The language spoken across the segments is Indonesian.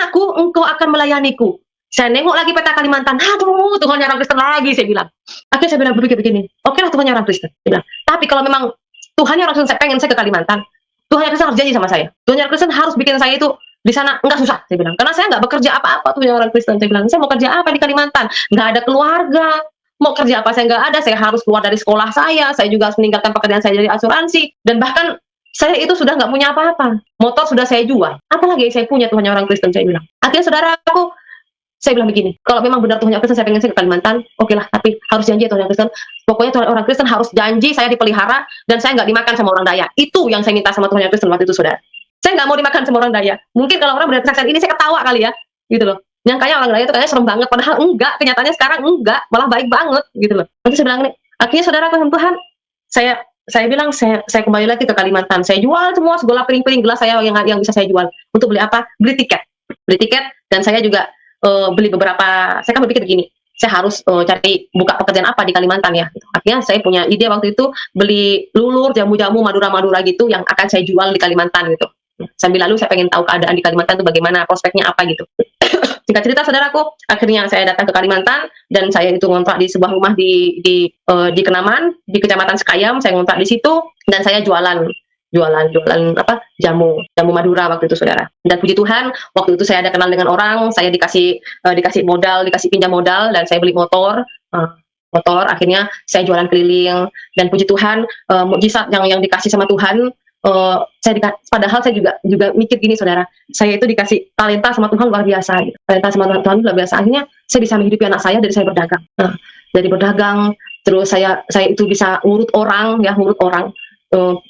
anakku, engkau akan melayaniku. Saya nengok lagi peta Kalimantan, aduh Tuhannya orang Kristen lagi, saya bilang. Akhirnya saya bilang berpikir begini, oke lah Tuhannya orang Kristen, saya bilang. Tapi kalau memang Tuhannya orang Kristen, saya pengen saya ke Kalimantan, Tuhannya Kristen harus janji sama saya. Tuhannya Kristen harus bikin saya itu di sana enggak susah, saya bilang. Karena saya enggak bekerja apa-apa Tuhannya orang Kristen, saya bilang. Saya mau kerja apa di Kalimantan? Enggak ada keluarga. Mau kerja apa saya enggak ada, saya harus keluar dari sekolah saya juga harus meninggalkan pekerjaan saya jadi asuransi, dan bahkan saya itu sudah nggak punya apa-apa. Motor sudah saya jual. Apalagi saya punya Tuhannya orang Kristen, saya bilang. Akhirnya saudaraku, saya bilang begini, kalau memang benar Tuhan yang Kristen, saya pengen saya ke Kalimantan, oke lah, tapi harus janji Tuhan yang Kristen. Pokoknya Tuhan orang Kristen harus janji saya dipelihara dan saya nggak dimakan sama orang daya. Itu yang saya minta sama Tuhan yang Kristen waktu itu, saudara. Saya nggak mau dimakan sama orang daya. Mungkin kalau orang melihat kesaksian ini saya ketawa kali ya, gitu loh. Nyangkanya orang daya itu kayaknya serem banget, padahal enggak. Kenyataannya sekarang enggak, malah baik banget, gitu loh. Nanti saya bilang nih, akhirnya saudara Tuhan, saya bilang saya kembali lagi ke Kalimantan. Saya jual semua segala piring-piring gelas saya yang bisa saya jual. Untuk beli apa? Beli tiket, dan saya juga beli beberapa. Saya kan berpikir begini, saya harus cari buka pekerjaan apa di Kalimantan ya. Gitu. Akhirnya saya punya ide waktu itu beli lulur, jamu-jamu, madura-madura gitu yang akan saya jual di Kalimantan gitu. Sambil lalu saya pengen tahu keadaan di Kalimantan itu bagaimana, prospeknya apa gitu. Singkat cerita saudaraku, akhirnya saya datang ke Kalimantan dan saya itu ngontrak di sebuah rumah di Kenaman, di Kecamatan Sekayam. Saya ngontrak di situ dan saya jualan apa, jamu Madura waktu itu, saudara. Dan puji Tuhan waktu itu saya ada kenal dengan orang, saya dikasih modal, dikasih pinjam modal, dan saya beli motor. Akhirnya saya jualan keliling, dan puji Tuhan mukjizat yang dikasih sama Tuhan. Padahal saya juga mikir gini, saudara, saya itu dikasih talenta sama Tuhan luar biasa gitu. Talenta sama Tuhan luar biasa. Akhirnya saya bisa menghidupi anak saya dari saya berdagang. Dari berdagang terus saya itu bisa ngurut orang.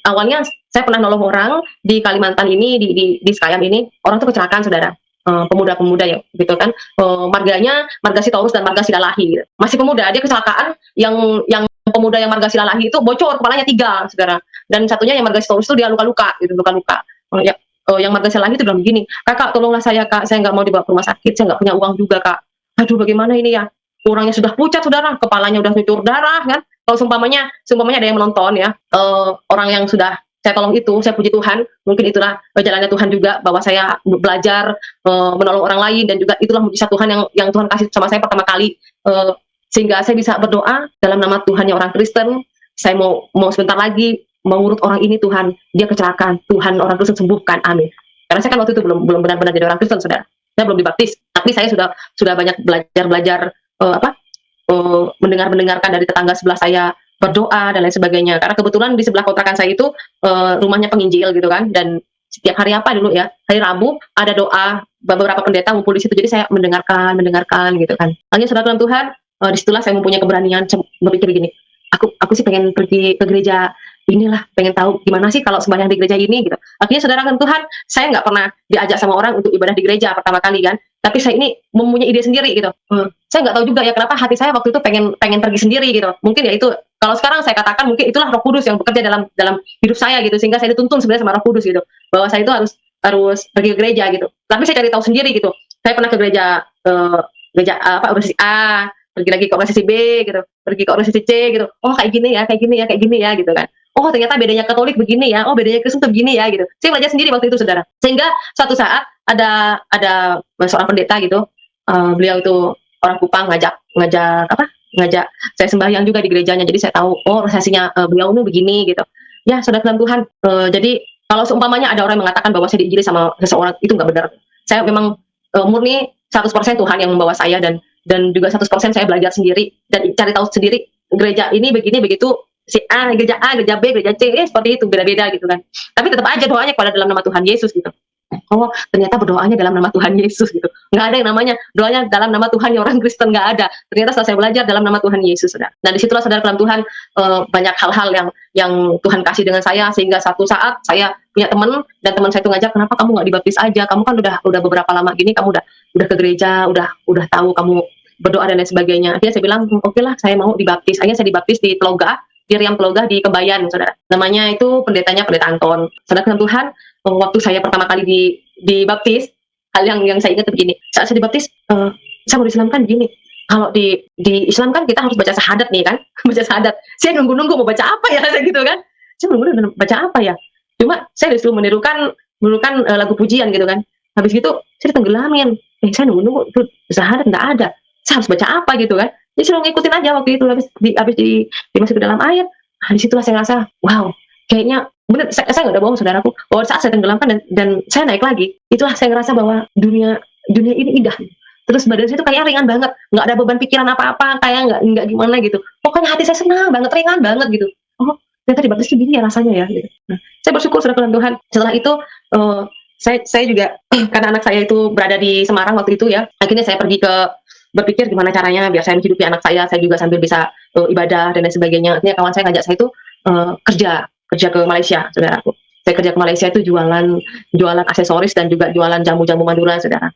Awalnya saya pernah nolong orang di Kalimantan ini, di Sekayam ini. Orang tuh kecelakaan, saudara. Pemuda-pemuda ya gitu kan, marga Sitorus dan marga Silalahi gitu. Masih pemuda, dia kecelakaan. Yang pemuda yang marga Silalahi itu bocor kepalanya 3, saudara, dan satunya yang marga Sitorus itu dia luka-luka gitu, yang marga Silalahi itu bilang begini, kakak tolonglah saya kak, saya nggak mau dibawa ke rumah sakit, saya nggak punya uang juga kak, aduh bagaimana ini ya, orangnya sudah pucat, saudara, kepalanya udah cucur darah kan. Kalau seumpamanya ada yang menonton ya, orang yang sudah saya tolong itu, saya puji Tuhan, mungkin itulah jalannya Tuhan juga, bahwa saya belajar menolong orang lain, dan juga itulah mujizat Tuhan yang Tuhan kasih sama saya pertama kali, sehingga saya bisa berdoa dalam nama Tuhannya orang Kristen. Saya mau sebentar lagi mengurut orang ini, Tuhan, dia kecelakaan, Tuhan orang Kristen sembuhkan, amin. Karena saya kan waktu itu belum benar-benar jadi orang Kristen, saudara, saya belum dibaptis, tapi saya sudah banyak belajar mendengarkan dari tetangga sebelah saya berdoa dan lain sebagainya. Karena kebetulan di sebelah kontrakan saya itu rumahnya penginjil gitu kan, dan setiap hari apa dulu ya, hari Rabu ada doa, beberapa pendeta ngumpul di situ, jadi saya mendengarkan gitu kan. Akhirnya saudara dalam Tuhan, disitulah saya mempunyai keberanian berpikir gini, aku sih pengen pergi ke gereja inilah, pengen tahu gimana sih kalau sembahyang di gereja ini gitu. Akhirnya saudara dalam Tuhan, saya nggak pernah diajak sama orang untuk ibadah di gereja pertama kali kan, tapi saya ini mempunyai ide sendiri gitu. Saya nggak tahu juga ya kenapa hati saya waktu itu pengen pergi sendiri gitu. Mungkin ya itu, kalau sekarang saya katakan mungkin itulah Roh Kudus yang bekerja dalam hidup saya gitu, sehingga saya dituntun sebenarnya sama Roh Kudus gitu, bahwa saya itu harus pergi ke gereja gitu. Tapi saya cari tahu sendiri gitu. Saya pernah ke gereja organisasi A, pergi lagi ke organisasi B gitu, pergi ke organisasi C gitu. Oh kayak gini ya gitu kan. Oh ternyata bedanya Katolik begini ya, oh bedanya Kristen tuh begini ya gitu. Saya belajar sendiri waktu itu, saudara. Sehingga suatu saat ada seorang pendeta gitu, beliau itu orang Kupang, ngajak saya sembahyang juga di gerejanya. Jadi saya tahu, oh resesinya beliau ini begini gitu. Ya saudara dalam Tuhan, jadi kalau seumpamanya ada orang yang mengatakan bahwa saya diinjili sama seseorang, itu nggak benar. Saya memang murni 100% Tuhan yang membawa saya, dan juga 100% saya belajar sendiri dan cari tahu sendiri gereja ini begini begitu, si A, gereja B, gereja C, seperti itu, beda-beda gitu kan. Tapi tetap aja doanya pada dalam nama Tuhan Yesus gitu. Oh ternyata berdoanya dalam nama Tuhan Yesus gitu. Nggak ada yang namanya doanya dalam nama Tuhan yang orang Kristen, nggak ada. Ternyata setelah saya belajar dalam nama Tuhan Yesus, saudara. Dan disitulah saudara dalam Tuhan, banyak hal-hal yang Tuhan kasih dengan saya, sehingga satu saat saya punya teman, dan teman saya itu ngajak, kenapa kamu nggak dibaptis aja? Kamu kan udah beberapa lama gini, kamu udah ke gereja, udah tahu kamu berdoa dan lain sebagainya. Akhirnya saya bilang, oke lah, saya mau dibaptis. Akhirnya saya dibaptis di Teloga, di Riam Teloga di Kebayan, saudara. Namanya itu pendeta Anton. Saudara dalam Tuhan, waktu saya pertama kali dibaptis, hal yang saya ingat begini, saat saya dibaptis, saya mau diislamkan gini, kalau di Islam kan kita harus baca syahadat nih kan, baca syahadat. Saya nunggu mau baca apa ya, gitu kan, saya nunggu baca apa ya, cuma saya disuruh menirukan lagu pujian gitu kan. Habis gitu saya tenggelamin. Saya nunggu-nunggu itu syahadat nggak ada. Saya harus baca apa gitu kan. Jadi suruh ngikutin aja waktu itu dimasukin ke dalam air. Nah, disitulah saya ngerasa, wow, kayaknya bener, saya nggak ada bohong saudaraku. Bahwa saat saya tenggelamkan dan saya naik lagi, itulah saya ngerasa bahwa dunia ini indah. Terus badan saya itu kayak ringan banget, nggak ada beban pikiran apa-apa, kayak nggak gimana gitu. Pokoknya hati saya senang banget, ringan banget gitu. Oh, ternyata di batas gini ya rasanya ya. Gitu. Nah, saya bersyukur saudara Tuhan. Setelah itu saya juga karena anak saya itu berada di Semarang waktu itu ya, akhirnya saya pergi berpikir gimana caranya biar saya menghidupi anak saya juga sambil bisa ibadah dan lain sebagainya. Akhirnya kawan saya ngajak saya itu kerja ke Malaysia, saudaraku. Saya kerja ke Malaysia itu jualan aksesoris dan juga jualan jamu-jamu Madura, saudara.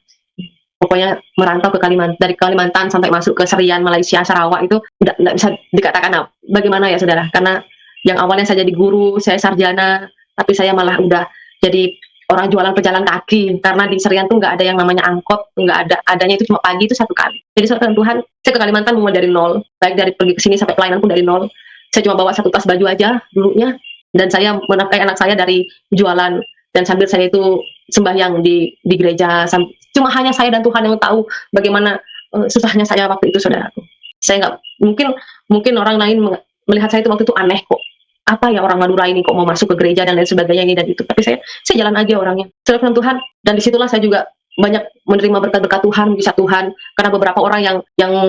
Pokoknya merantau ke dari Kalimantan sampai masuk ke Serian, Malaysia, Sarawak itu nggak bisa dikatakan bagaimana ya saudara. Karena yang awalnya saya jadi guru, saya sarjana, tapi saya malah udah jadi orang jualan pejalan kaki. Karena di Serian tuh nggak ada yang namanya angkot, nggak adanya itu cuma pagi itu 1 kali. Jadi saudara Tuhan, saya ke Kalimantan mulai dari nol, baik dari pergi ke sini sampai pelayanan pun dari nol. Saya cuma bawa 1 tas baju aja dulunya, dan saya menafkahi anak saya dari jualan, dan sambil saya itu sembahyang di gereja. Cuma hanya saya dan Tuhan yang tahu bagaimana susahnya saya waktu itu, saudaraku. Saya nggak mungkin orang lain melihat saya itu waktu itu aneh, kok apa ya orang Madura ini kok mau masuk ke gereja dan lain sebagainya ini dan itu. Tapi saya jalan aja orangnya, serahkan Tuhan. Dan disitulah saya juga banyak menerima berkat-berkat Tuhan, bisa Tuhan. Karena beberapa orang yang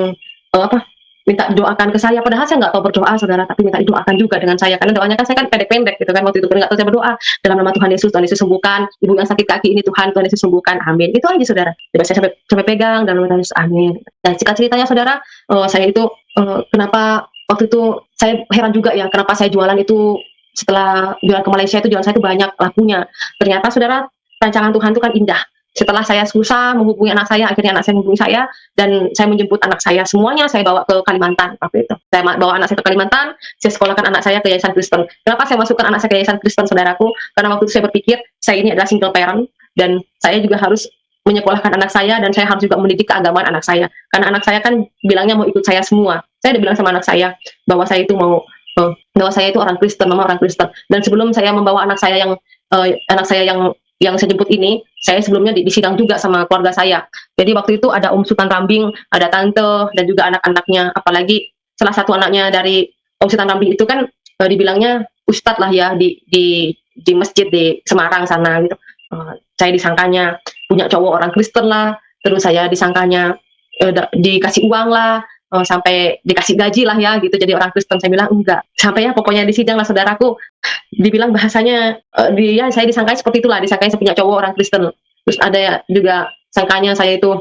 minta doakan ke saya, padahal saya nggak tahu berdoa, saudara, tapi minta didoakan juga dengan saya, karena doanya kan saya kan pendek-pendek gitu kan, waktu itu nggak tahu saya berdoa, dalam nama Tuhan Yesus sembuhkan, ibu yang sakit kaki ini Tuhan Yesus sembuhkan, amin, itu aja saudara. Jadi saya sampai pegang dalam nama Tuhan Yesus, amin. Dan ceritanya saudara, saya itu kenapa waktu itu saya heran juga ya, kenapa saya jualan itu setelah jualan ke Malaysia itu jualan saya itu banyak lakunya. Ternyata saudara, rancangan Tuhan itu kan indah. Setelah saya susah menghubungi anak saya, akhirnya anak saya menghubungi saya, dan saya menjemput anak saya. Semuanya saya bawa ke Kalimantan waktu itu. Saya bawa anak saya ke Kalimantan, saya sekolahkan anak saya ke Yayasan Kristen. Kenapa saya masukkan anak saya ke Yayasan Kristen, saudaraku? Karena waktu itu saya berpikir, saya ini adalah single parent, dan saya juga harus menyekolahkan anak saya, dan saya harus juga mendidik keagamaan anak saya. Karena anak saya kan bilangnya mau ikut saya semua. Saya udah bilang sama anak saya, bahwa saya itu bahwa saya itu orang Kristen, mama orang Kristen. Dan sebelum saya membawa anak saya yang saya jemput ini, saya sebelumnya disidang juga sama keluarga saya. Jadi waktu itu ada Om Sultan Rambing, ada tante, dan juga anak-anaknya. Apalagi salah satu anaknya dari Om Sultan Rambing itu kan dibilangnya ustadz lah ya di masjid di Semarang sana gitu. Saya disangkanya punya cowok orang Kristen lah, terus saya disangkanya dikasih uang lah, sampai dikasih gaji lah ya gitu, jadi orang Kristen. Saya bilang enggak, sampai ya pokoknya disidang lah saudaraku, dibilang bahasanya saya disangkai seperti itulah, disangkai saya punya cowok orang Kristen. Terus ada juga sangkanya saya itu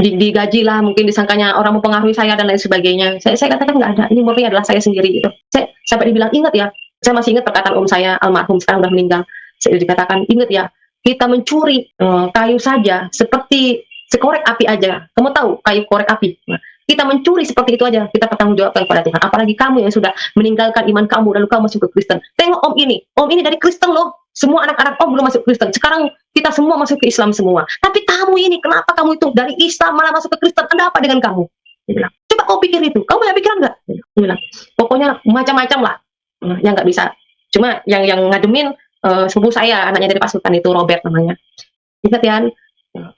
digaji lah, mungkin disangkanya orang mempengaruhi saya dan lain sebagainya. Saya katakan enggak ada, ini murni adalah saya sendiri gitu. Saya sampai dibilang, ingat ya, saya masih ingat perkataan om saya almarhum, sekarang udah meninggal. Saya dikatakan, ingat ya, kita mencuri kayu saja seperti sekorek api aja. Kamu tahu kayu korek api? Nah, kita mencuri seperti itu aja, kita bertanggung jawab kepada Tuhan. Apalagi kamu yang sudah meninggalkan iman kamu lalu kamu masuk ke Kristen. Tengok om ini dari Kristen loh. Semua anak-anak om belum masuk Kristen. Sekarang kita semua masuk ke Islam semua. Tapi kamu ini, kenapa kamu itu dari Islam malah masuk ke Kristen? Ada apa dengan kamu? Dia bilang, coba kau pikir itu. Kamu punya pikiran nggak? Dia bilang, pokoknya macam-macam lah. Yang nggak bisa. Cuma yang ngademin sepupu saya, anaknya dari Pak Sultan itu, Robert namanya. Ingat ya,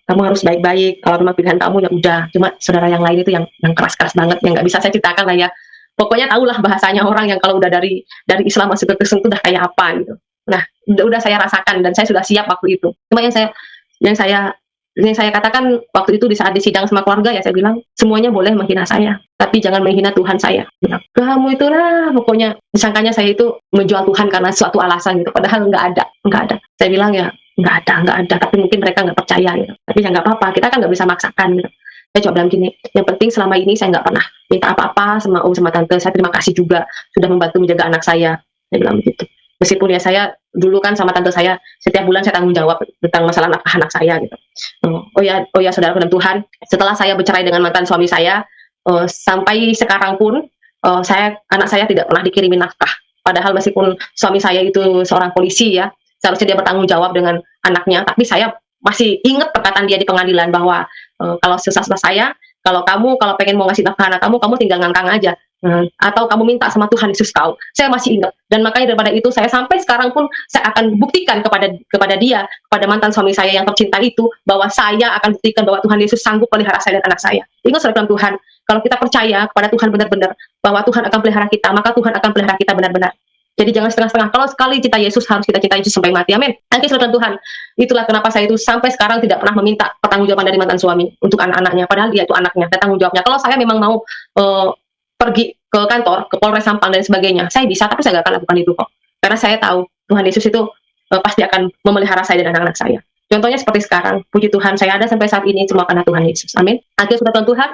kamu harus baik-baik, kalau memang pilihan kamu ya udah. Cuma saudara yang lain itu yang keras-keras banget, yang nggak bisa saya ceritakan lah ya. Pokoknya tahulah bahasanya orang yang kalau udah dari Islam masuk ke Kristen itu udah kayak apa gitu. Nah, udah saya rasakan dan saya sudah siap waktu itu. Cuma yang saya katakan waktu itu di saat disidang sama keluarga ya, saya bilang semuanya boleh menghina saya, tapi jangan menghina Tuhan saya. Bilang, kamu itulah, pokoknya disangkanya saya itu menjual Tuhan karena suatu alasan gitu. Padahal nggak ada. Saya bilang ya nggak ada, tapi mungkin mereka nggak percaya gitu. Tapi ya nggak apa-apa, kita kan nggak bisa maksakan gitu. Saya coba bilang gini, yang penting selama ini saya nggak pernah minta apa-apa sama om sama tante. Saya terima kasih juga sudah membantu menjaga anak saya. Saya bilang begitu. Meskipun ya saya dulu kan sama tante saya setiap bulan saya tanggung jawab tentang masalah anak saya gitu. Oh ya saudara dan Tuhan, setelah saya bercerai dengan mantan suami saya, sampai sekarang pun anak saya tidak pernah dikirimin nafkah. Padahal meskipun suami saya itu seorang polisi ya, seharusnya dia bertanggung jawab dengan anaknya, tapi saya masih ingat perkataan dia di pengadilan bahwa kalau susah saya, kalau pengen mau ngasih nafkah anak kamu tinggal ngangkang aja. Atau kamu minta sama Tuhan Yesus tahu. Saya masih ingat. Dan makanya daripada itu saya sampai sekarang pun saya akan buktikan kepada dia, kepada mantan suami saya yang tercinta itu, bahwa saya akan buktikan bahwa Tuhan Yesus sanggup pelihara saya dan anak saya. Ingat saudara Tuhan, kalau kita percaya kepada Tuhan benar-benar bahwa Tuhan akan pelihara kita, maka Tuhan akan pelihara kita benar-benar. Jadi jangan setengah-setengah. Kalau sekali cinta Yesus, harus kita cinta Yesus sampai mati. Amin. Oke, saudara Tuhan. Itulah kenapa saya itu sampai sekarang tidak pernah meminta pertanggungjawaban dari mantan suami untuk anak-anaknya. Padahal dia itu anaknya, ada tanggung jawabnya. Kalau saya memang mau pergi ke kantor, ke Polres Sampang dan sebagainya, saya bisa, tapi saya gak akan lakukan itu kok. Karena saya tahu Tuhan Yesus itu pasti akan memelihara saya dan anak-anak saya. Contohnya seperti sekarang, puji Tuhan, saya ada sampai saat ini semua karena Tuhan Yesus. Amin. Akhirnya sudah Tuhan,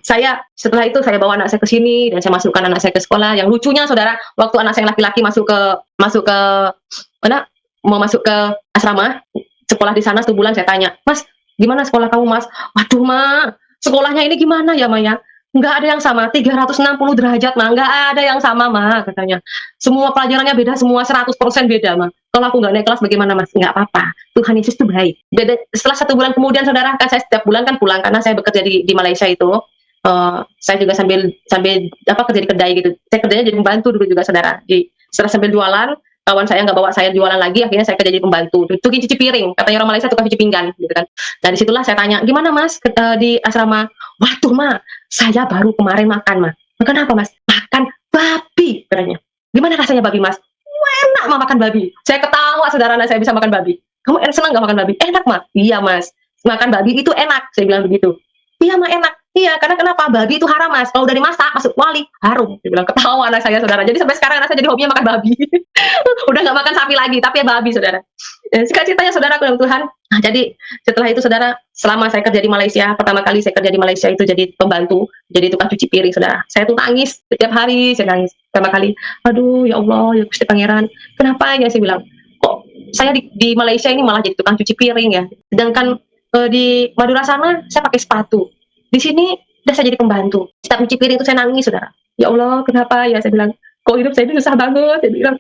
saya setelah itu saya bawa anak saya ke sini dan saya masukkan anak saya ke sekolah. Yang lucunya saudara, waktu anak saya laki-laki masuk ke mana? Mau masuk ke asrama, sekolah di sana 1 bulan, saya tanya, Mas, gimana sekolah kamu, Mas? Waduh, Ma, sekolahnya ini gimana ya, Maya? Nggak ada yang sama, 360 derajat, Ma. Nggak ada yang sama, Ma, katanya. Semua pelajarannya beda, semua 100% beda, Ma. Kalau aku nggak naik kelas bagaimana, Mas? Nggak apa-apa. Tuhan Yesus itu baik. Beda, setelah 1 bulan kemudian, saudara, kan saya setiap bulan kan pulang, karena saya bekerja di Malaysia itu. Saya juga sambil kerja di kedai gitu. Saya kerjanya jadi pembantu dulu juga, saudara. Setelah sambil jualan, kawan saya nggak bawa saya jualan lagi, akhirnya saya kerja jadi pembantu. Tukang cuci piring, katanya orang Malaysia tukang cuci pinggan, gitu kan. Nah disitulah saya tanya, gimana Mas di asrama? Waduh, Ma, saya baru kemarin makan, Ma. Makan apa, Mas? Makan babi, katanya. Gimana rasanya babi, Mas? Enak, Ma, makan babi. Saya ketawa, saudara, saya bisa makan babi. Kamu senang nggak makan babi? Enak, Ma. Iya, Mas. Makan babi itu enak, saya bilang begitu. Iya, Ma, enak. Iya, karena kenapa? Babi itu haram, Mas. Kalau udah dimasak, masuk kuali, harum. Dia bilang, ketawa anak saya, saudara. Jadi sampai sekarang anak saya jadi hobinya makan babi. Udah nggak makan sapi lagi, tapi ya babi, saudara. Cita-citanya saudara dalam Tuhan. Nah, jadi setelah itu, saudara, selama saya kerja di Malaysia, pertama kali saya kerja di Malaysia itu jadi pembantu, jadi tukang cuci piring, saudara. Saya tuh nangis setiap hari, saya nangis. Pertama kali, aduh, ya Allah, ya Gusti Pangeran, kenapa ya? Saya bilang, kok saya di Malaysia ini malah jadi tukang cuci piring ya? Sedangkan di Madura sana saya pakai sepatu. Di sini udah saya jadi pembantu. Setiap cuci piring itu saya nangis, saudara. Ya Allah, kenapa ya? Saya bilang, kok hidup saya ini susah banget? Saya bilang,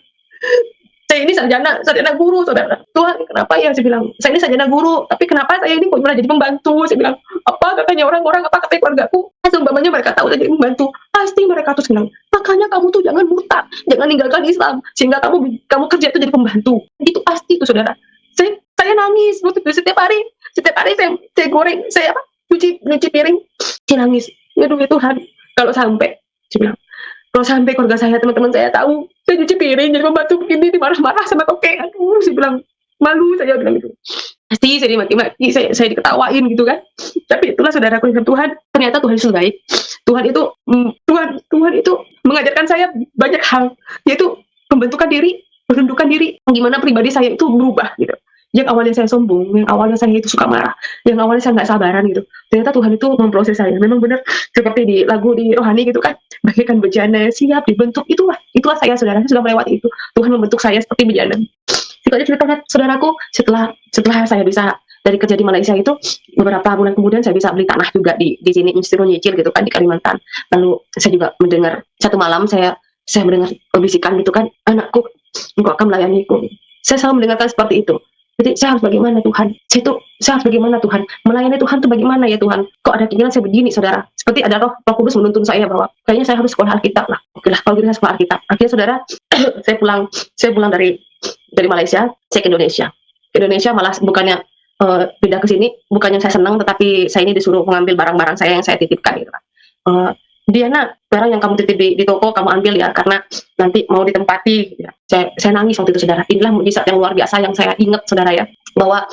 saya ini sarjana guru, saudara. Tuhan, kenapa ya? Saya bilang, saya ini sarjana guru, tapi kenapa saya ini kok malah jadi pembantu? Saya bilang, apa katanya orang-orang, apa katanya keluargaku? Seumpamanya mereka tahu saya jadi pembantu, pasti mereka tuh bilang, makanya kamu tuh jangan murtad, jangan ninggalkan Islam, sehingga kamu kerja itu jadi pembantu. Itu pasti itu, saudara. Saya nangis, setiap hari saya goreng, saya cuci piring, saya nangis. Aduh ya Tuhan, kalau sampai, saya bilang, kalau sampai keluarga saya, teman-teman saya tahu saya cuci piring jadi pembantu begini, dimarah-marah sama tokek, aduh, saya bilang, malu, saya bilang gitu. Pasti saya dimaki-maki, saya diketawain gitu kan. Tapi itulah saudaraku yang Tuhan, ternyata Tuhan itu baik. Tuhan itu mengajarkan saya banyak hal, yaitu membentukkan diri, menundukkan diri, gimana pribadi saya itu berubah gitu. Yang awalnya saya sombong, yang awalnya saya itu suka marah, yang awalnya saya nggak sabaran gitu. Ternyata Tuhan itu memproses saya. Memang benar seperti di lagu di rohani gitu kan, bagaikan bejana siap dibentuk. Itulah saya, saudara. Saya sudah melewati itu. Tuhan membentuk saya seperti bejana. Itu aja ceritanya, saudaraku. Setelah saya bisa dari kerja di Malaysia itu, beberapa bulan kemudian saya bisa beli tanah juga di sini, Institut Nyicil gitu kan, di Kalimantan. Lalu saya juga mendengar satu malam saya mendengar bisikan gitu kan, anakku, engkau akan melayaniku. Saya selalu mendengarkan seperti itu. Jadi saya harus bagaimana Tuhan? Saya harus bagaimana Tuhan? Melayani Tuhan itu bagaimana ya Tuhan? Kok ada keinginan saya begini, saudara? Seperti ada Roh Kudus menuntun saya bahwa kayaknya saya harus sekolah Alkitab lah. Oke lah, kalau gitu saya sekolah Alkitab. Akhirnya saudara, saya pulang dari Malaysia, saya ke Indonesia. Ke Indonesia malah bukannya pindah ke sini, bukannya saya senang, tetapi saya ini disuruh mengambil barang-barang saya yang saya titipkan gitu. Diana, barang yang kamu titip di toko kamu ambil ya, karena nanti mau ditempati ya. Saya nangis waktu itu, saudara. Inilah mujizat yang luar biasa yang saya ingat, saudara ya, bahwa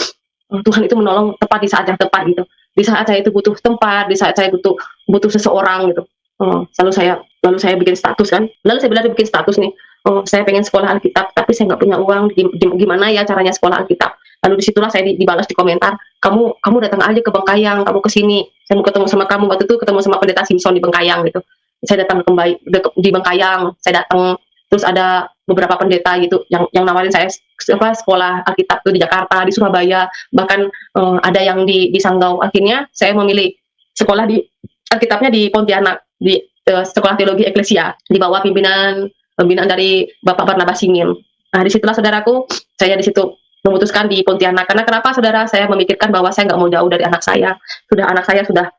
Tuhan itu menolong tepat di saat yang tepat gitu. Di saat saya itu butuh tempat, di saat saya butuh seseorang gitu. Lalu saya bikin status kan. Lalu saya bilang bikin status nih, saya pengen sekolah Alkitab, tapi saya nggak punya uang. Gimana ya caranya sekolah Alkitab? Lalu disitulah saya dibalas di komentar, kamu datang aja ke Bengkayang, kamu ke sini, saya mau ketemu sama kamu. Waktu itu ketemu sama pendeta Simpson di Bengkayang gitu. Saya datang di Bengkayang, saya datang, terus ada beberapa pendeta gitu yang nawarin saya sekolah Alkitab tuh di Jakarta, di Surabaya, bahkan ada yang di Sanggau. Akhirnya saya memilih sekolah di Alkitabnya di Pontianak, di Sekolah Teologi Eklesia, di bawah pembinaan dari Bapak Barnabas Singin. Nah, disitulah saudaraku, saya di situ memutuskan di Pontianak. Karena kenapa, saudara? Saya memikirkan bahwa saya nggak mau jauh dari anak saya. Anak saya sudah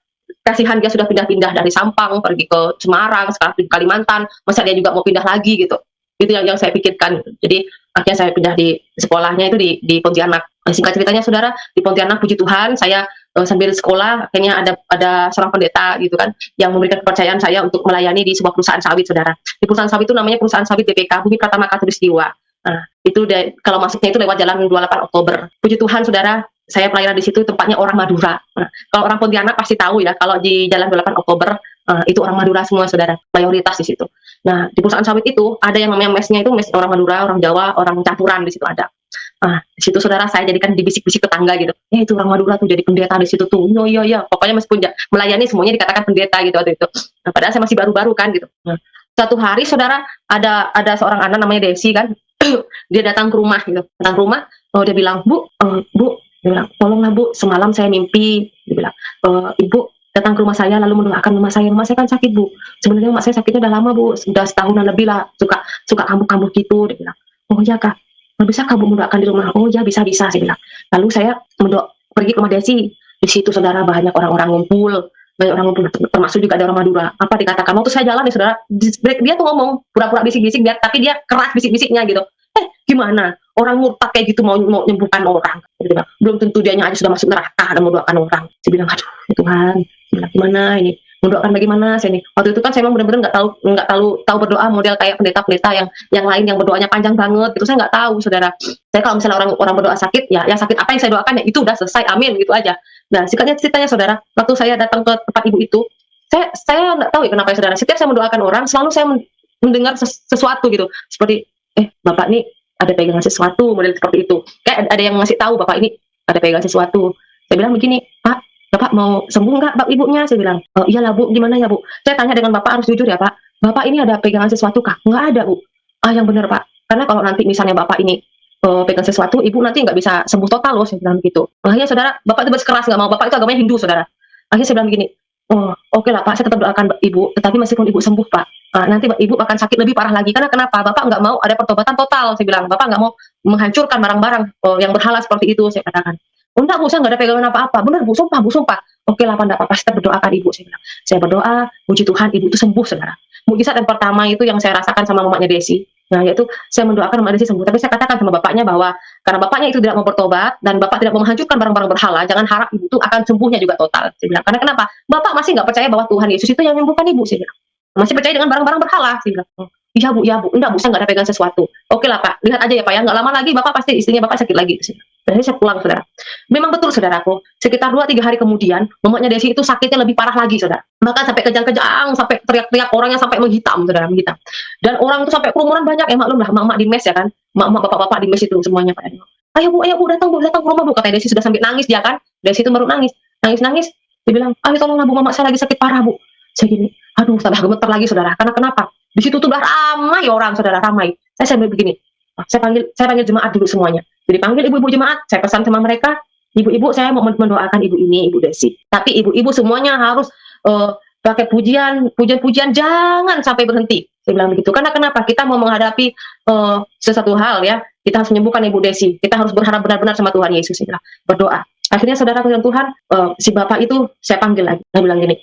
kasihan dia sudah pindah-pindah dari Sampang pergi ke Semarang, sekarang di Kalimantan, masa dia juga mau pindah lagi gitu. Itu yang saya pikirkan. Jadi akhirnya saya pindah di sekolahnya itu di Pontianak. Singkat ceritanya saudara, di Pontianak puji Tuhan saya sambil sekolah akhirnya ada seorang pendeta gitu kan yang memberikan kepercayaan saya untuk melayani di sebuah perusahaan sawit saudara. Di perusahaan sawit itu namanya perusahaan sawit BPK Bumi Pratama Khatulistiwa. Nah, itu kalau masuknya itu lewat jalan 28 Oktober. Puji Tuhan saudara, saya pelayanan di situ tempatnya orang Madura. Nah, kalau orang Pontianak pasti tahu ya, kalau di jalan 28 Oktober itu orang Madura semua saudara, mayoritas di situ. Nah, di perusahaan sawit itu ada yang namanya mesnya itu mes orang Madura, orang Jawa, orang campuran di situ ada. Di situ saudara saya jadikan dibisik-bisik tetangga gitu. Itu orang Madura tuh jadi pendeta di situ tuh. Iya. Pokoknya meskipun melayani semuanya dikatakan pendeta gitu waktu itu. Nah, padahal saya masih baru-baru kan gitu. Nah, satu hari saudara ada seorang anak namanya Desi kan. Dia datang ke rumah gitu. Datang ke rumah, dia bilang, "Bu, dia bilang, tolonglah Bu, semalam saya mimpi." Dia bilang, "Ibu datang ke rumah saya lalu mendoakan mama saya. Mama saya kan sakit Bu. Sebenarnya mama saya sakitnya udah lama Bu, sudah setahunan lebih lah. Suka kambuh-kambuh gitu." Dia bilang, "Oh ya Kak, bisa Kak Bu mendoakan di rumah?" "Oh ya bisa saya bilang. Lalu saya pergi ke rumah Desi. Di situ saudara banyak orang-orang ngumpul. Banyak orang ngumpul, termasuk juga ada orang Madura. Apa dikatakan? Waktu saya jalan nih saudara, dia tuh ngomong pura-pura bisik-bisik, tapi dia keras bisik-bisiknya gitu. Gimana? Orang murtad kayak gitu mau nyembuhkan orang. Gitu, belum tentu dianya aja sudah masuk neraka dan mendoakan orang. Saya bilang, aduh Tuhan, bilang, gimana ini? Mendoakan bagaimana saya nih? Waktu itu kan saya memang benar-benar nggak tahu berdoa model kayak pendeta-pendeta yang lain yang berdoanya panjang banget. Itu saya nggak tahu, saudara. Saya kalau misalnya orang berdoa sakit, ya yang sakit apa yang saya doakan ya itu udah selesai, amin gitu aja. Nah, ceritanya saudara, waktu saya datang ke tempat ibu itu, saya nggak tahu ya kenapa ya saudara. Setiap saya mendoakan orang, selalu saya mendengar sesuatu gitu, seperti bapak nih ada pegangan sesuatu model seperti itu. Kayak ada yang ngasih tahu bapak ini ada pegangan sesuatu. Saya bilang begini, Pak, bapak mau sembuh nggak ibunya? Saya bilang, iyalah Bu, gimana ya Bu? Saya tanya dengan bapak, harus jujur ya Pak. Bapak ini ada pegangan sesuatu kah? Nggak ada Bu. Yang benar Pak. Karena kalau nanti misalnya bapak ini pegang sesuatu, ibu nanti nggak bisa sembuh total loh. Saya bilang begitu. Akhirnya saudara, bapak itu bersikeras nggak mau. Bapak itu agamanya Hindu saudara. Akhirnya saya bilang begini, oke lah Pak, saya tetap doakan ibu, tetapi meskipun ibu sembuh Pak, nanti ibu akan sakit lebih parah lagi. Karena kenapa? Bapak nggak mau ada pertobatan total. Saya bilang, bapak nggak mau menghancurkan barang-barang yang berhala seperti itu. Saya katakan, enggak Bu, saya nggak ada pegangan apa-apa. Benar Bu, sumpah Bu, sumpah. Oke lah Pak, enggak apa-apa, saya berdoakan ibu. Saya bilang, saya berdoa, puji Tuhan ibu itu sembuh saudara. Mukjizat yang pertama itu yang saya rasakan sama mamanya Desi. Nah, yaitu saya mendoakan Mama Desi sembuh. Tapi saya katakan sama bapaknya bahwa karena bapaknya itu tidak mau bertobat dan bapak tidak mau menghancurkan barang-barang berhala, jangan harap ibu itu akan sembuhnya juga total. Saya bilang, karena kenapa? Bapak masih nggak percaya bahwa Tuhan Yesus itu yang menyembuhkan ibu. Saya bilang, masih percaya dengan barang-barang berhala. Saya bilang, iya Bu, enggak Bu, saya nggak ada pegang sesuatu. Oke lah Pak, lihat aja ya Pak ya, nggak lama lagi bapak pasti istrinya bapak sakit lagi. Dan saya pulang saudara. Memang betul saudaraku, sekitar 2-3 hari kemudian, mamanya Desi itu sakitnya lebih parah lagi saudara. Bahkan sampai kejang-kejang, sampai teriak-teriak, orangnya sampai menghitam saudara, menghitam. Dan orang itu sampai kerumunan banyak ya, maklum lah, mak-mak di mes ya kan, mak-mak bapak-bapak di mes itu semuanya Pak. Ayo Bu, datang ke rumah Bu, kata Desi sudah sampai nangis dia kan. Desi itu baru nangis. Dia bilang, ayo tolonglah Bu, mama saya lagi sakit parah Bu. Saya gini, aduh tambah gemeter lagi saudara. Karena kenapa? Di situ tuh udah ramai orang saudara, ramai. Saya sambil begini, saya panggil jemaat dulu semuanya. Jadi panggil ibu-ibu jemaat, saya pesan sama mereka, ibu-ibu saya mau mendoakan ibu ini, Ibu Desi. Tapi ibu-ibu semuanya harus pakai pujian, jangan sampai berhenti. Saya bilang begitu. Karena kenapa? Kita mau menghadapi sesuatu hal ya, kita harus menyembuhkan Ibu Desi. Kita harus berharap benar-benar sama Tuhan Yesus. Saya bilang, berdoa. Akhirnya saudara Tuhan, si bapak itu saya panggil lagi. Saya bilang gini,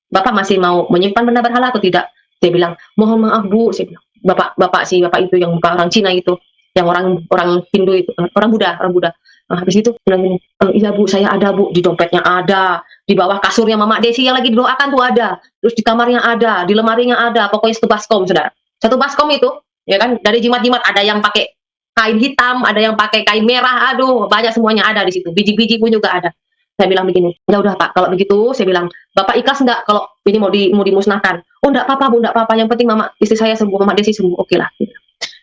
Bapak masih mau menyimpan benda berhala atau tidak? Dia bilang, mohon maaf Bu. Saya bilang, bapak itu yang bukan orang Cina itu, yang orang Hindu itu, orang Buddha. Habis itu bilang gini, iya Bu, saya ada Bu, di dompetnya ada, di bawah kasurnya Mama Desi yang lagi didoakan tuh ada, terus di kamarnya ada, di lemarinya ada, pokoknya satu baskom saudara. Satu baskom itu, ya kan, dari jimat-jimat ada yang pakai kain hitam, ada yang pakai kain merah, aduh, banyak semuanya ada di situ, biji-biji pun juga ada. Saya bilang begini, ya udah Pak, kalau begitu saya bilang, Bapak ikhlas enggak kalau ini mau dimusnahkan? Oh enggak apa-apa Bu, enggak apa-apa, yang penting istri saya sembuh, Mama Desi sembuh, oke lah.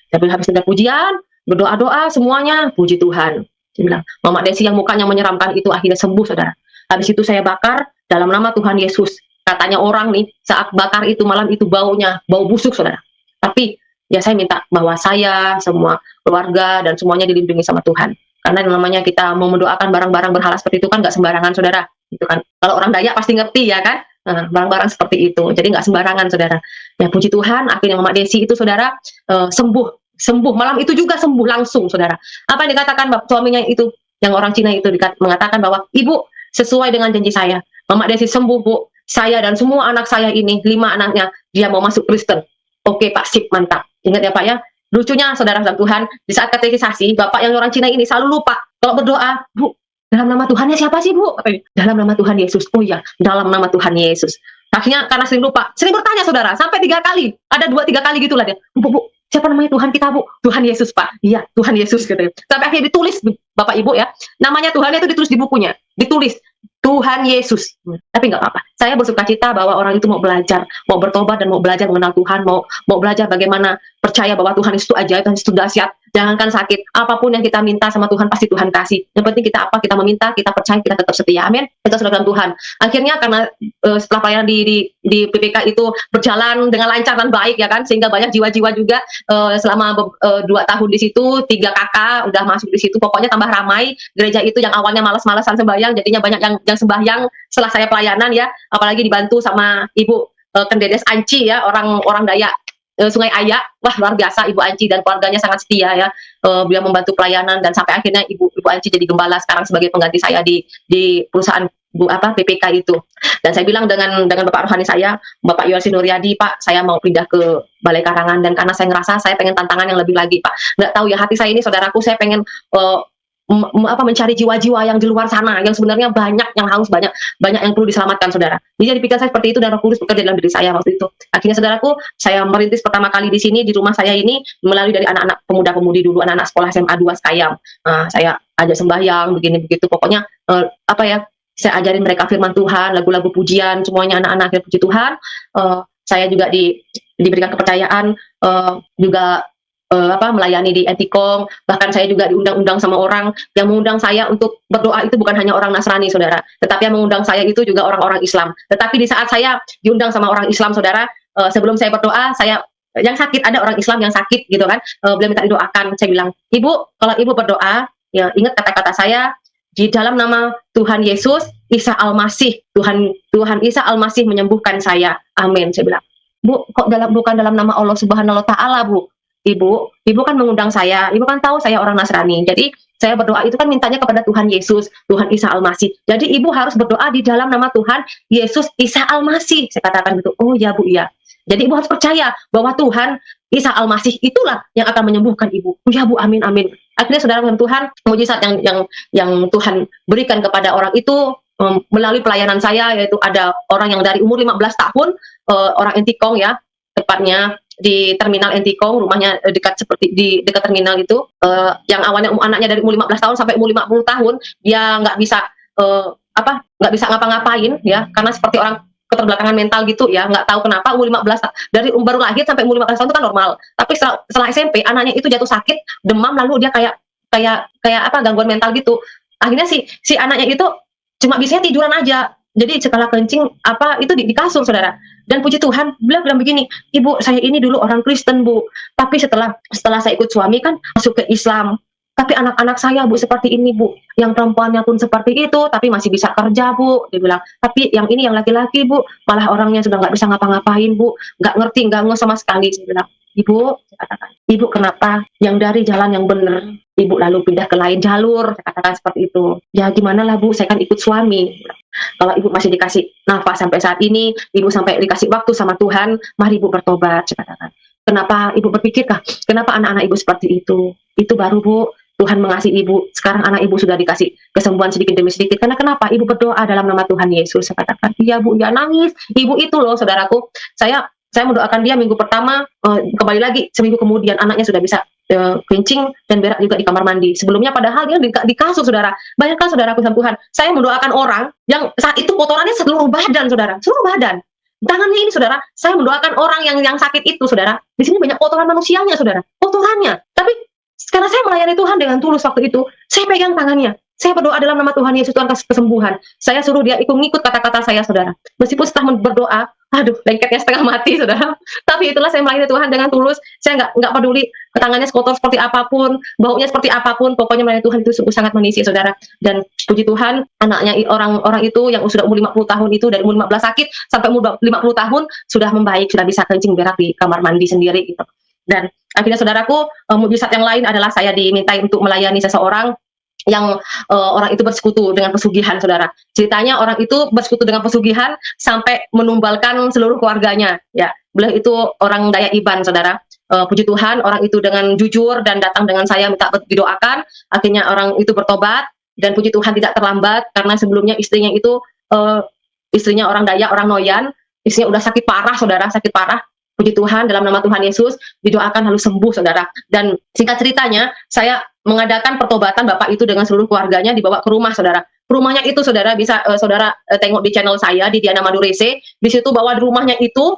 Saya bilang habis ada pujian, berdoa-doa semuanya, puji Tuhan. Saya bilang, Mama Desi yang mukanya menyeramkan itu akhirnya sembuh saudara. Habis itu saya bakar dalam nama Tuhan Yesus. Katanya orang nih, saat bakar itu malam itu baunya, bau busuk saudara. Tapi ya saya minta bahwa saya, semua keluarga dan semuanya dilindungi sama Tuhan. Karena namanya kita mau mendoakan barang-barang berhala seperti itu kan nggak sembarangan saudara. Itu kan kalau orang Dayak pasti ngerti ya kan. Nah, barang-barang seperti itu. Jadi nggak sembarangan saudara. Ya puji Tuhan, akhirnya Mama Desi itu saudara sembuh. Malam itu juga sembuh langsung saudara. Apa yang dikatakan suaminya itu, yang orang Cina itu mengatakan bahwa Ibu sesuai dengan janji saya. Mama Desi sembuh, Bu. Saya dan semua anak saya ini, 5 anaknya, dia mau masuk Kristen. Oke Pak, sip, mantap. Ingat ya Pak ya. Lucunya saudara dalam Tuhan, di saat katekisasi, Bapak yang orang Cina ini selalu lupa. Kalau berdoa, Bu, dalam nama Tuhannya siapa sih Bu? Dalam nama Tuhan Yesus. Oh iya, dalam nama Tuhan Yesus. Akhirnya karena sering lupa, sering bertanya saudara, sampai 3 kali. Ada 2-3 kali gitulah dia. Bu, siapa namanya Tuhan kita Bu? Tuhan Yesus Pak. Iya, Tuhan Yesus gitu. Sampai akhirnya ditulis Bapak Ibu ya. Namanya Tuhan itu ditulis di bukunya. Ditulis Tuhan Yesus. Tapi nggak apa-apa. Saya bersuka cita bahwa orang itu mau belajar, mau bertobat dan mau belajar mengenal Tuhan, mau belajar bagaimana percaya bahwa Tuhan itu ajaib, Tuhan itu dahsyat. Jangankan sakit, apapun yang kita minta sama Tuhan pasti Tuhan kasih. Yang penting kita apa? Kita meminta, kita percaya, kita tetap setia. Amin. Kita sudah dalam Tuhan. Akhirnya karena setelah pelayanan di PPK itu berjalan dengan lancar dan baik ya kan, sehingga banyak jiwa-jiwa juga selama 2 tahun di situ, 3 kakak udah masuk di situ. Pokoknya tambah ramai. Gereja itu yang awalnya malas-malasan sembahyang, jadinya banyak yang sembahyang setelah saya pelayanan ya. Apalagi dibantu sama Ibu Kendedes Anci ya, orang Dayak Sungai Ayak. Wah, luar biasa Ibu Anci dan keluarganya sangat setia ya. Beliau membantu pelayanan dan sampai akhirnya Ibu Anci jadi gembala sekarang sebagai pengganti saya di perusahaan PPK itu. Dan saya bilang dengan Bapak rohani saya, Bapak Yosi Nuryadi, Pak, saya mau pindah ke Balai Karangan, dan karena saya ngerasa saya pengen tantangan yang lebih lagi, Pak. Nggak tahu ya, hati saya ini saudaraku, saya pengen mencari jiwa-jiwa yang di luar sana, yang sebenarnya banyak yang haus, banyak yang perlu diselamatkan saudara. Jadi pikir saya seperti itu, dan Roh Kudus bekerja dalam diri saya waktu itu. Akhirnya saudaraku, saya merintis pertama kali di sini, di rumah saya ini, melalui dari anak-anak pemuda-pemudi dulu, anak-anak sekolah SMA 2 Sekayam. Saya ajak sembahyang, begini begitu, pokoknya saya ajarin mereka firman Tuhan, lagu-lagu pujian, semuanya anak-anak yang puji Tuhan. Saya juga diberikan kepercayaan juga melayani di Entikong. Bahkan saya juga diundang-undang sama orang yang mengundang saya untuk berdoa. Itu bukan hanya orang Nasrani saudara, tetapi yang mengundang saya itu juga orang-orang Islam. Tetapi di saat saya diundang sama orang Islam saudara, sebelum saya berdoa, saya yang sakit, ada orang Islam yang sakit gitu kan, beliau minta didoakan. Saya bilang, Ibu, kalau Ibu berdoa ya ingat kata-kata saya, di dalam nama Tuhan Yesus Isa Al-Masih, Tuhan Isa Al-Masih menyembuhkan saya, amin. Saya bilang, Bu, kok bukan dalam nama Allah Subhanahu wa Ta'ala, Bu? Ibu kan mengundang saya, Ibu kan tahu saya orang Nasrani, jadi saya berdoa itu kan mintanya kepada Tuhan Yesus, Tuhan Isa Al-Masih. Jadi Ibu harus berdoa di dalam nama Tuhan Yesus Isa Al-Masih. Saya katakan gitu. Oh ya Bu, iya. Jadi Ibu harus percaya bahwa Tuhan Isa Al-Masih itulah yang akan menyembuhkan Ibu. Oh ya Bu, amin amin. Akhirnya saudara Tuhan, mujizat yang Tuhan berikan kepada orang itu melalui pelayanan saya, yaitu ada orang yang dari umur 15 tahun, orang Entikong ya, tepatnya di terminal Entikong, rumahnya dekat terminal itu, yang awalnya anaknya dari umur 15 tahun sampai umur 50 tahun, dia nggak bisa ngapa-ngapain ya, karena seperti orang keterbelakangan mental gitu ya, nggak tahu kenapa umur 15 dari baru lahir sampai umur 15 tahun itu kan normal, tapi setelah SMP anaknya itu jatuh sakit, demam, lalu dia kayak gangguan mental gitu. Akhirnya si anaknya itu cuma bisa tiduran aja, jadi sekala kencing itu di kasur saudara. Dan puji Tuhan, beliau bilang begini, Ibu, saya ini dulu orang Kristen Bu, tapi setelah saya ikut suami kan masuk ke Islam, tapi anak-anak saya Bu seperti ini Bu, yang perempuannya pun seperti itu, tapi masih bisa kerja Bu, dia bilang. Tapi yang ini yang laki-laki Bu, malah orangnya sudah nggak bisa ngapa-ngapain Bu, nggak ngerti, nggak ngeh sama sekali. Saya bilang, Ibu, saya katakan, Ibu kenapa yang dari jalan yang benar, Ibu lalu pindah ke lain jalur? Saya katakan seperti itu. Ya gimana lah Bu, saya kan ikut suami. Kalau Ibu masih dikasih nafas sampai saat ini, Ibu sampai dikasih waktu sama Tuhan, mari Ibu bertobat. Saya katakan, kenapa Ibu berpikirkah, kenapa anak-anak Ibu seperti itu? Itu baru Bu, Tuhan mengasihi Ibu. Sekarang anak Ibu sudah dikasih kesembuhan sedikit demi sedikit. Karena kenapa? Ibu berdoa dalam nama Tuhan Yesus. Saya katakan, iya Bu, ya nangis. Ibu itu loh saudaraku, saya mendoakan dia minggu pertama, kembali lagi seminggu kemudian anaknya sudah bisa kencing dan berak juga di kamar mandi. Sebelumnya padahal dia di kasur saudara. Bayangkan saudaraku sama Tuhan, saya mendoakan orang yang saat itu kotorannya seluruh badan saudara, seluruh badan. Tangannya ini saudara, saya mendoakan orang yang sakit itu saudara. Di sini banyak kotoran manusianya saudara, kotorannya. Tapi karena saya melayani Tuhan dengan tulus waktu itu, saya pegang tangannya. Saya berdoa dalam nama Tuhan Yesus, Tuhan kasih kesembuhan. Saya suruh dia ngikut kata-kata saya saudara. Meskipun setelah berdoa, aduh lengketnya setengah mati saudara. Tapi itulah saya melayani Tuhan dengan tulus. Saya nggak peduli tangannya kotor seperti apapun, baunya seperti apapun, pokoknya melayani Tuhan itu sungguh sangat menisi saudara. Dan puji Tuhan, anaknya orang itu yang sudah umur 50 tahun itu, dari umur 15 sakit sampai umur 50 tahun sudah membaik, sudah bisa kencing berak di kamar mandi sendiri gitu. Dan akhirnya saudaraku, mujizat yang lain adalah saya dimintai untuk melayani seseorang yang orang itu bersekutu dengan pesugihan, saudara. Ceritanya orang itu bersekutu dengan pesugihan sampai menumbalkan seluruh keluarganya. Ya, beliau itu orang Dayak Iban, saudara. Puji Tuhan, orang itu dengan jujur dan datang dengan saya minta didoakan. Akhirnya orang itu bertobat dan puji Tuhan tidak terlambat karena sebelumnya istrinya itu istrinya orang Dayak, orang Noyan. Istrinya udah sakit parah, saudara, sakit parah. Puji Tuhan, dalam nama Tuhan Yesus didoakan lalu sembuh, saudara. Dan singkat ceritanya, saya mengadakan pertobatan bapak itu dengan seluruh keluarganya, dibawa ke rumah, saudara. Rumahnya itu, saudara, bisa saudara tengok di channel saya di Diana Madurese. Di situ bahwa di rumahnya itu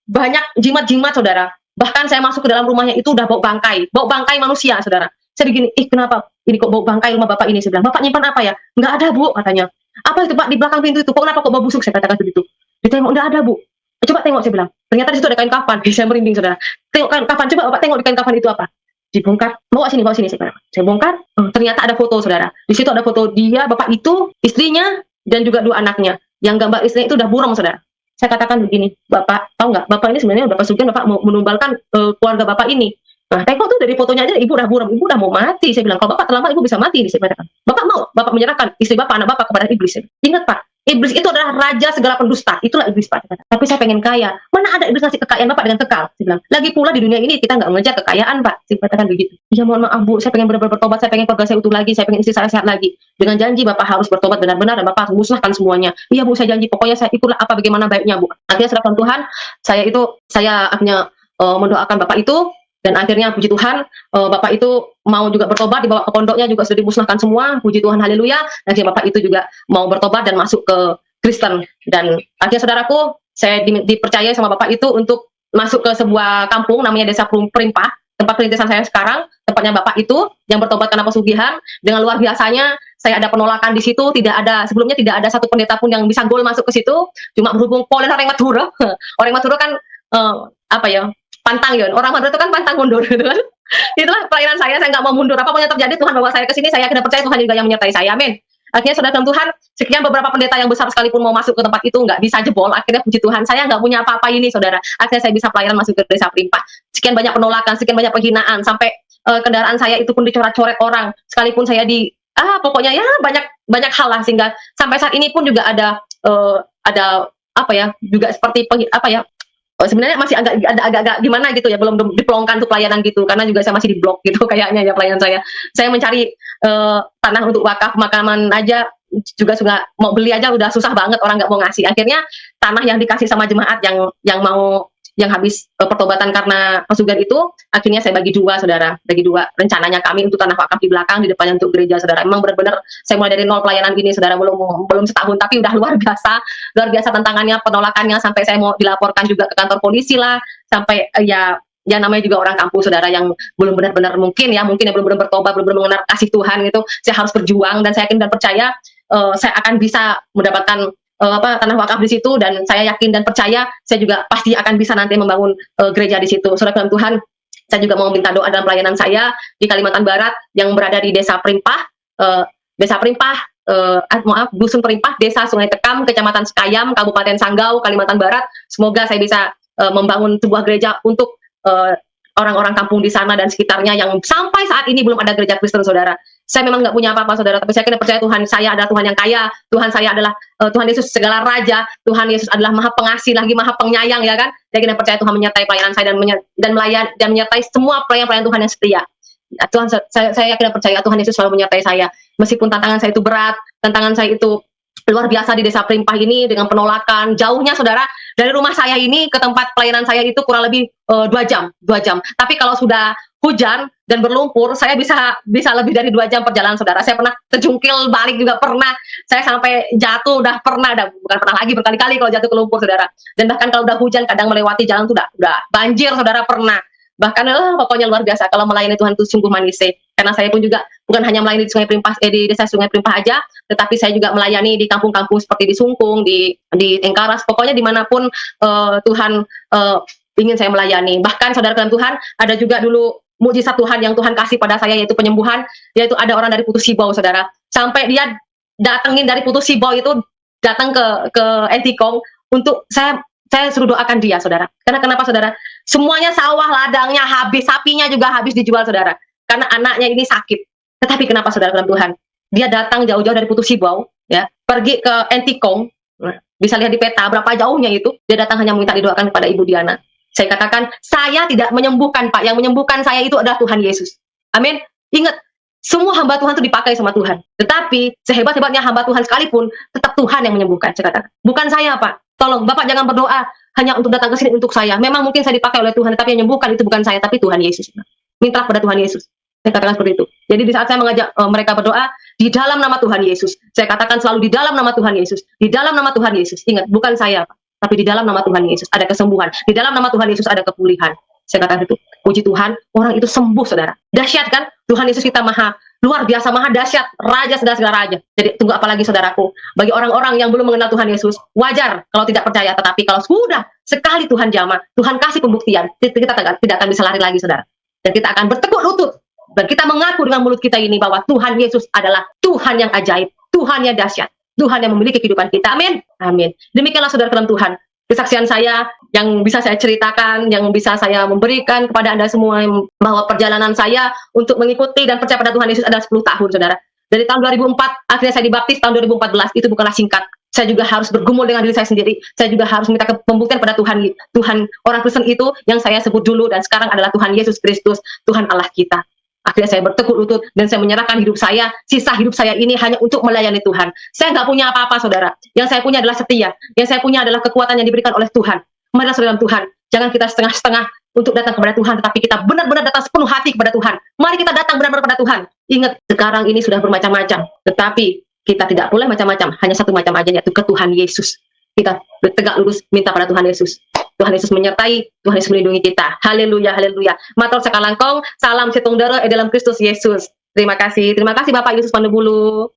banyak jimat-jimat, saudara. Bahkan saya masuk ke dalam rumahnya itu udah bau bangkai manusia, saudara. Saya begini, kenapa ini kok bau bangkai rumah bapak ini? Saya bilang, bapak nyimpan apa ya? Nggak ada, Bu, katanya. Apa itu, Pak, di belakang pintu itu? Kok kenapa kok bau busuk? Saya katakan begitu. Ditengok, nggak ada, Bu. Coba tengok, saya bilang. Ternyata di situ ada kain kafan. Saya merinding, saudara. Tengok kain kafan, coba bapak tengok di kain kafan itu apa. Dibongkar, bawa sini, saya bongkar. Ternyata ada foto, saudara. Di situ ada foto dia, bapak itu, istrinya, dan juga 2 anaknya. Yang gambar istrinya itu udah buram, saudara. Saya katakan begini, bapak tahu nggak, bapak ini sebenarnya udah pesugihan, bapak mau menumbalkan keluarga bapak ini. Nah, tengok tuh dari fotonya aja, ibu udah buram, ibu udah mau mati. Saya bilang, kalau bapak terlambat, ibu bisa mati. Saya katakan, bapak mau, bapak menyerahkan istri bapak, anak bapak kepada iblis. Ingat, Pak, iblis itu adalah raja segala pendusta. Itulah iblis, Pak. Tapi saya pengen kaya. Mana ada iblis ngasih kekayaan bapak dengan kekal? Saya bilang, lagi pula di dunia ini kita nggak mengejar kekayaan, Pak. Saya katakan begitu. Ya mohon maaf, Bu, saya pengen benar-benar bertobat, saya pengen keluarga saya utuh lagi, saya pengen istri saya sehat lagi. Dengan janji bapak harus bertobat benar-benar dan bapak harus musnahkan semuanya. Iya, Bu, saya janji. Pokoknya saya ikutlah apa bagaimana baiknya, Bu. Akhirnya serahkan Tuhan. Saya akhirnya mendoakan bapak itu. Dan akhirnya puji Tuhan, bapak itu mau juga bertobat, dibawa ke pondoknya juga sudah dimusnahkan semua. Puji Tuhan, haleluya. Akhirnya bapak itu juga mau bertobat dan masuk ke Kristen. Dan akhirnya saudaraku, saya dipercaya sama bapak itu untuk masuk ke sebuah kampung namanya Desa Perimpah, tempat perintisan saya sekarang. Tempatnya bapak itu yang bertobat karena pesugihan. Dengan luar biasanya, saya ada penolakan di situ. Sebelumnya tidak ada satu pendeta pun yang bisa gol masuk ke situ. Cuma berhubung polen orang Madura. Orang Madura kan pantang ya, orang Madura itu kan pantang mundur gitu kan. Itulah pelayanan saya nggak mau mundur, apapun yang terjadi Tuhan bawa saya ke sini, saya akhirnya percaya Tuhan juga yang menyertai saya, amin. Akhirnya saudara dalam Tuhan, sekian beberapa pendeta yang besar sekalipun mau masuk ke tempat itu nggak bisa jebol. Akhirnya puji Tuhan, saya nggak punya apa-apa ini, saudara. Akhirnya saya bisa pelayanan masuk ke Desa Perimpah. Sekian banyak penolakan, sekian banyak penghinaan, sampai kendaraan saya itu pun dicoret-coret orang, sekalipun saya pokoknya ya banyak hal lah, sehingga sampai saat ini pun juga ada juga seperti sebenarnya masih agak gimana gitu ya, belum diplongkan untuk pelayanan gitu, karena juga saya masih di blok gitu kayaknya ya pelayanan saya. Saya mencari tanah untuk wakaf pemakaman aja juga mau beli aja udah susah banget, orang nggak mau ngasih. Akhirnya tanah yang dikasih sama jemaat yang habis pertobatan karena pesugihan itu, akhirnya saya bagi 2, saudara. Bagi 2. Rencananya kami untuk tanah wakaf di belakang, di depannya untuk gereja, saudara. Memang benar-benar saya mulai dari nol pelayanan gini, saudara, belum setahun, tapi udah luar biasa tantangannya, penolakannya, sampai saya mau dilaporkan juga ke kantor polisi lah, sampai ya namanya juga orang kampung, saudara, yang belum benar-benar mungkin ya belum benar bertobat, belum benar mengenal kasih Tuhan gitu. Saya harus berjuang, dan saya yakin dan percaya saya akan bisa mendapatkan tanah wakaf di situ, dan saya yakin dan percaya saya juga pasti akan bisa nanti membangun gereja di situ. Saudara dalam Tuhan, saya juga mau minta doa dalam pelayanan saya di Kalimantan Barat yang berada di Desa Perimpah, Dusun Perimpah, Desa Sungai Tekam, Kecamatan Sekayam, Kabupaten Sanggau, Kalimantan Barat. Semoga saya bisa membangun sebuah gereja untuk orang-orang kampung di sana dan sekitarnya yang sampai saat ini belum ada gereja Kristen, saudara. Saya memang nggak punya apa-apa, saudara, tapi saya kena percaya Tuhan saya adalah Tuhan yang kaya. Tuhan saya adalah Tuhan Yesus segala raja. Tuhan Yesus adalah maha pengasih, lagi maha penyayang, ya kan. Saya kena percaya Tuhan menyertai pelayanan saya dan menyertai semua pelayan-pelayan Tuhan yang setia. Tuhan, saya kena percaya Tuhan Yesus selalu menyertai saya. Meskipun tantangan saya itu berat, tantangan saya itu luar biasa di Desa Perimpah ini, dengan penolakan jauhnya, saudara, dari rumah saya ini ke tempat pelayanan saya itu kurang lebih 2 jam. Tapi kalau sudah hujan dan berlumpur, saya bisa lebih dari 2 jam perjalanan, saudara. Saya pernah terjungkil balik juga pernah. Saya sampai jatuh bukan pernah lagi, berkali-kali kalau jatuh ke lumpur, saudara. Dan bahkan kalau udah hujan, kadang melewati jalan tuh udah banjir, saudara, pernah. Bahkan pokoknya luar biasa kalau melayani Tuhan itu sungguh manis. Karena saya pun juga bukan hanya melayani di di Desa Sungai Perimpah aja, tetapi saya juga melayani di kampung-kampung seperti di Sungkung, di Tengkaras, pokoknya dimanapun Tuhan ingin saya melayani. Bahkan saudara dalam Tuhan, ada juga dulu mukjizat Tuhan yang Tuhan kasih pada saya, yaitu penyembuhan. Yaitu ada orang dari Putus Sibau, saudara, sampai dia datengin dari Putus Sibau itu, datang ke Entikong untuk saya suruh doakan dia, saudara. Karena kenapa, saudara? Semuanya sawah ladangnya habis, sapinya juga habis dijual, saudara. Karena anaknya ini sakit. Tetapi kenapa saudara dalam Tuhan? Dia datang jauh-jauh dari Putu Sibau, ya, pergi ke Entikong. Nah, bisa lihat di peta berapa jauhnya itu. Dia datang hanya meminta didoakan kepada Ibu Diana. Saya katakan, saya tidak menyembuhkan, Pak. Yang menyembuhkan saya itu adalah Tuhan Yesus. Amin. Ingat, semua hamba Tuhan itu dipakai sama Tuhan. Tetapi sehebat-hebatnya hamba Tuhan sekalipun, tetap Tuhan yang menyembuhkan. Saya katakan, bukan saya, Pak. Tolong, Bapak jangan berdoa hanya untuk datang ke sini untuk saya. Memang mungkin saya dipakai oleh Tuhan, tapi yang menyembuhkan itu bukan saya, tapi Tuhan Yesus. Mintalah kepada Tuhan Yesus. Saya katakan seperti itu. Jadi di saat saya mengajak mereka berdoa, di dalam nama Tuhan Yesus. Saya katakan selalu di dalam nama Tuhan Yesus. Di dalam nama Tuhan Yesus. Ingat, bukan saya, Pak. Tapi di dalam nama Tuhan Yesus ada kesembuhan. Di dalam nama Tuhan Yesus ada kepulihan. Saya katakan itu. Puji Tuhan, orang itu sembuh, saudara. Dahsyat kan? Tuhan Yesus kita maha luar biasa, maha dahsyat, raja segala raja. Jadi tunggu apa lagi, saudaraku? Bagi orang-orang yang belum mengenal Tuhan Yesus, wajar kalau tidak percaya. Tetapi kalau sudah sekali Tuhan jamah, Tuhan kasih pembuktian, kita tidak akan bisa lari lagi, saudara. Dan kita akan bertekuk lutut. Dan kita mengaku dengan mulut kita ini bahwa Tuhan Yesus adalah Tuhan yang ajaib, Tuhan yang dahsyat, Tuhan yang memiliki kehidupan kita. Amin. Amin. Demikianlah saudara dalam Tuhan. Kesaksian saya yang bisa saya ceritakan, yang bisa saya memberikan kepada Anda semua, bahwa perjalanan saya untuk mengikuti dan percaya pada Tuhan Yesus adalah 10 tahun, saudara. Dari tahun 2004, akhirnya saya dibaptis tahun 2014, itu bukanlah singkat. Saya juga harus bergumul dengan diri saya sendiri. Saya juga harus minta pembuktian pada Tuhan. Tuhan orang Kristen itu yang saya sebut dulu dan sekarang adalah Tuhan Yesus Kristus, Tuhan Allah kita. Akhirnya saya bertekuk lutut dan saya menyerahkan hidup saya, sisa hidup saya ini hanya untuk melayani Tuhan. Saya nggak punya apa-apa, saudara. Yang saya punya adalah setia. Yang saya punya adalah kekuatan yang diberikan oleh Tuhan. Marilah saudara dalam Tuhan, jangan kita setengah-setengah untuk datang kepada Tuhan, tetapi kita benar-benar datang sepenuh hati kepada Tuhan. Mari kita datang benar-benar kepada Tuhan. Ingat, sekarang ini sudah bermacam-macam, tetapi kita tidak boleh macam-macam. Hanya satu macam aja, yaitu ke Tuhan Yesus. Kita tegak lurus minta pada Tuhan Yesus. Tuhan Yesus menyertai, Tuhan Yesus melindungi kita. Haleluya, haleluya. Matur sakalangkong, salam setungdara dalam Kristus Yesus. Terima kasih Bapak Yesus Pandebulu.